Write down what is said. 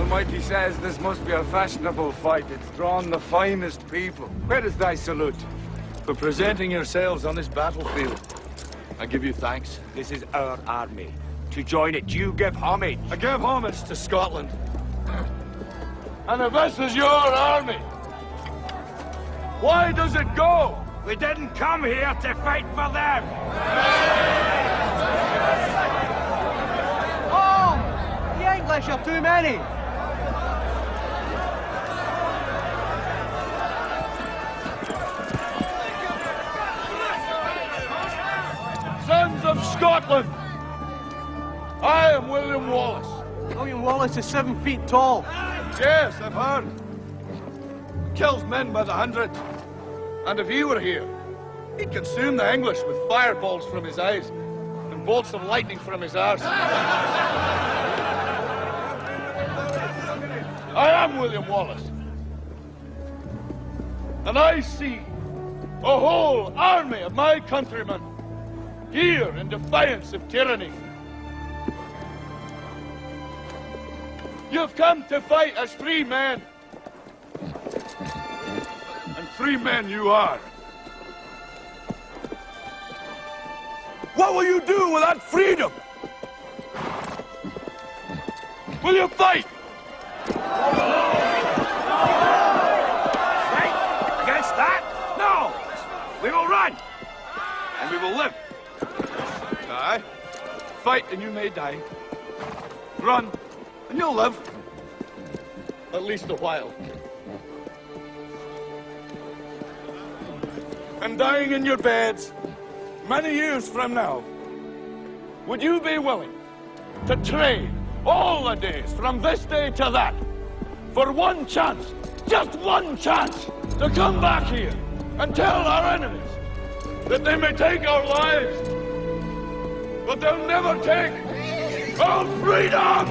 Almighty says this must be a fashionable fight. It's drawn the finest people. Where is thy salute? For presenting yourselves on this battlefield. I give you thanks. This is our army. To join it, you give homage. I give homage to Scotland. And if this is your army, why does it go? We didn't come here to fight for them. Oh, the English are too many. Sons of Scotland, I am William Wallace. William Wallace is 7 feet tall. Yes, I've heard. Kills men by the hundreds. And if he were here, he'd consume the English with fireballs from his eyes and bolts of lightning from his arse. I am William Wallace. And I see a whole army of my countrymen here in defiance of tyranny. You've come to fight as free men. And free men you are. What will you do without freedom? Will you fight? Fight against that? No! We will run! And we will live. Aye. Fight and you may die. Run and you'll live. At least a while. And dying in your beds many years from now, would you be willing to trade all the days from this day to that for one chance, just one chance, to come back here and tell our enemies that they may take our lives, but they'll never take our freedom!